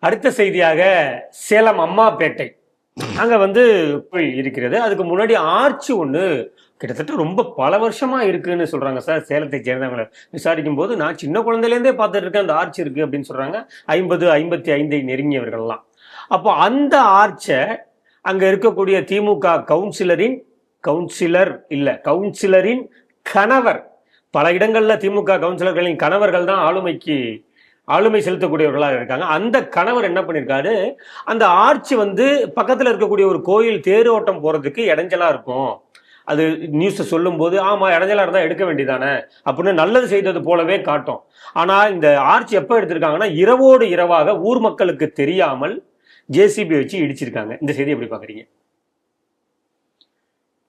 அடுத்த செய்தியாக சேலம் அம்மாப்பேட்டை அங்க கோயில் இருக்கிறது. அதுக்கு முன்னாடி ஆர்ச்சி ஒண்ணு கிட்டத்தட்ட ரொம்ப பல வருஷமா இருக்குன்னு சொல்றாங்க சார். சேலத்தை சேர்ந்தவங்களை விசாரிக்கும் போது நான் சின்ன குழந்தையிலேருந்தே பார்த்துட்டு இருக்கேன் அந்த ஆர்ச்சி இருக்கு அப்படின்னு சொல்றாங்க. 50-55 நெருங்கியவர்கள்லாம். அப்போ அந்த ஆர்ச்சை அங்க இருக்கக்கூடிய திமுக கவுன்சிலரின் கணவர், பல இடங்கள்ல திமுக கவுன்சிலர்களின் கணவர்கள் தான் ஆளுமை செலுத்தக்கூடியவர்களாக இருக்காங்க. அந்த கணவர் என்ன பண்ணியிருக்காரு, அந்த ஆர்ச்சி பக்கத்தில் இருக்கக்கூடிய ஒரு கோயில் தேரோட்டம் போறதுக்கு இடைஞ்சலா இருக்கும், அது நியூஸை சொல்லும் போது ஆமா இடைஞ்சலா இருந்தா எடுக்க வேண்டியதானே அப்படின்னு நல்லது செய்தது போலவே காட்டும். ஆனா இந்த ஆர்ச்சி எப்ப எடுத்திருக்காங்கன்னா இரவோடு இரவாக ஊர் மக்களுக்கு தெரியாமல் ஜேசிபி வச்சு இடிச்சிருக்காங்க. இந்த செய்தி எப்படி பாக்குறீங்க?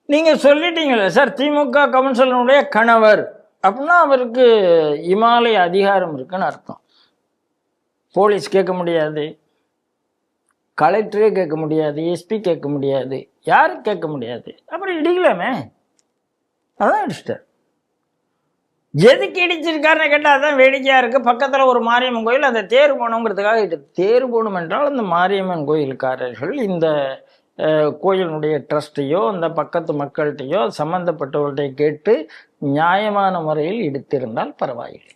நீங்க சொல்லிட்டீங்களே சார், திமுக கவுன்சிலருடைய கணவர் அப்படின்னா அவருக்கு இமாலய அதிகாரம் இருக்குன்னு அர்த்தம். போலீஸ் கேட்க முடியாது, கலெக்டரே கேட்க முடியாது, எஸ்பி கேட்க முடியாது, யாரும் கேட்க முடியாது. அப்புறம் இடிக்கலாமே, அதான் இடிச்சிட்டார். எதுக்கு இடிச்சிருக்காருன்னு கேட்டால் அதான் வேடிக்கையாக இருக்குது. பக்கத்தில் ஒரு மாரியம்மன் கோயில், அந்த தேர் போகணுங்கிறதுக்காக தேர் போகணும் என்றால் அந்த மாரியம்மன் கோயிலுக்காரர்கள் இந்த கோயிலினுடைய ட்ரஸ்ட்டையோ அந்த பக்கத்து மக்கள்கிட்டையோ சம்மந்தப்பட்டவர்கள்ட்ட கேட்டு நியாயமான முறையில் இடித்திருந்தால் பரவாயில்லை.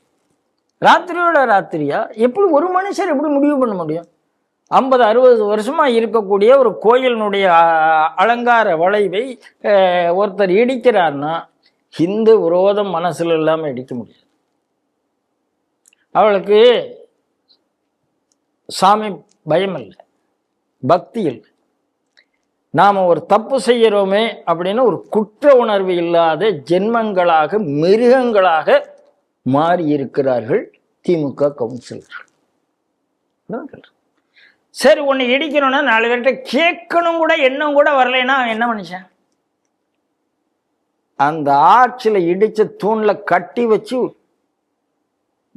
ராத்திரியோட ராத்திரியா எப்படி ஒரு மனுஷர் எப்படி முடிவு பண்ண முடியும்? 50-60 வருஷமா இருக்கக்கூடிய ஒரு கோயிலினுடைய அலங்கார வளைவை ஒருத்தர் இடிக்கிறார்னா ஹிந்து விரோதம் மனசுல இல்லாம இடிக்க முடியாது. அவளுக்கு சாமி பயம் இல்லை, பக்தி இல்லை. நாம ஒரு தப்பு செய்கிறோமே அப்படின்னு ஒரு குற்ற உணர்வு இல்லாத ஜென்மங்களாக மிருகங்களாக மாறி இருக்கிறார்கள் திமுக கவுன்சிலர்கள். சரி, ஒன்று இடிக்கணும்னா 4 பேர்கிட்ட கேட்கணும் கூட எண்ணம் கூட வரலைன்னா என்ன மனுஷன்? அந்த ஆட்சியில் இடிச்ச தூண்ல கட்டி வச்சு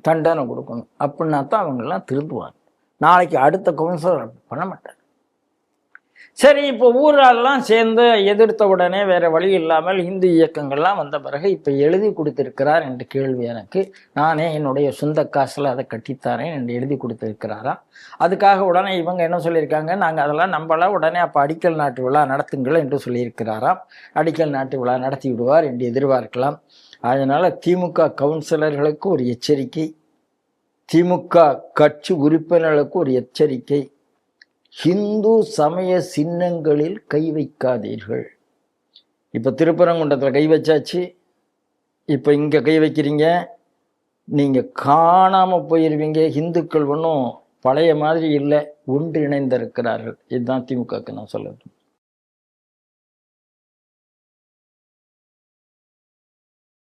தண்டனை கொடுக்கணும். அப்படின்னா தான் அவங்கெல்லாம் திருந்துவாங்க. நாளைக்கு அடுத்த கவுன்சிலர் பண்ண மாட்டார். சரி, இப்போ ஊரெல்லாம் சேர்ந்து எதிர்த்த உடனே வேற வழி இல்லாமல் இந்து இயக்கங்கள்லாம் வந்த பிறகு இப்போ எழுதி கொடுத்திருக்கிறார் என்ற கேள்வி எனக்கு. நானே என்னுடைய சொந்த காசில் அதை கட்டித்தாரேன் என்று எழுதி கொடுத்திருக்கிறாரா? அதுக்காக உடனே இவங்க என்ன சொல்லியிருக்காங்க, நாங்கள் அதெல்லாம் நம்பலாம், உடனே அப்போ அடிக்கல் நாட்டு விழா நடத்துங்கள் என்று சொல்லியிருக்கிறாராம். அடிக்கல் நாட்டு விழா நடத்தி விடுவார் என்று எதிர்பார்க்கலாம். அதனால திமுக கவுன்சிலர்களுக்கு ஒரு எச்சரிக்கை, திமுக கட்சி உறுப்பினர்களுக்கு ஒரு எச்சரிக்கை. ஹிந்து சமய சின்னங்களில் கை வைக்காதீர்கள். இப்போ திருப்பரங்குன்றத்தில் கை வச்சாச்சு, இப்போ இங்கே கை வைக்கிறீங்க, நீங்கள் காணாமல் போயிடுவீங்க. இந்துக்கள் ஒன்றும் பழைய மாதிரி இல்லை, ஒன்றிணைந்திருக்கிறார்கள். இதுதான் திமுகக்கு நான் சொல்லணும்.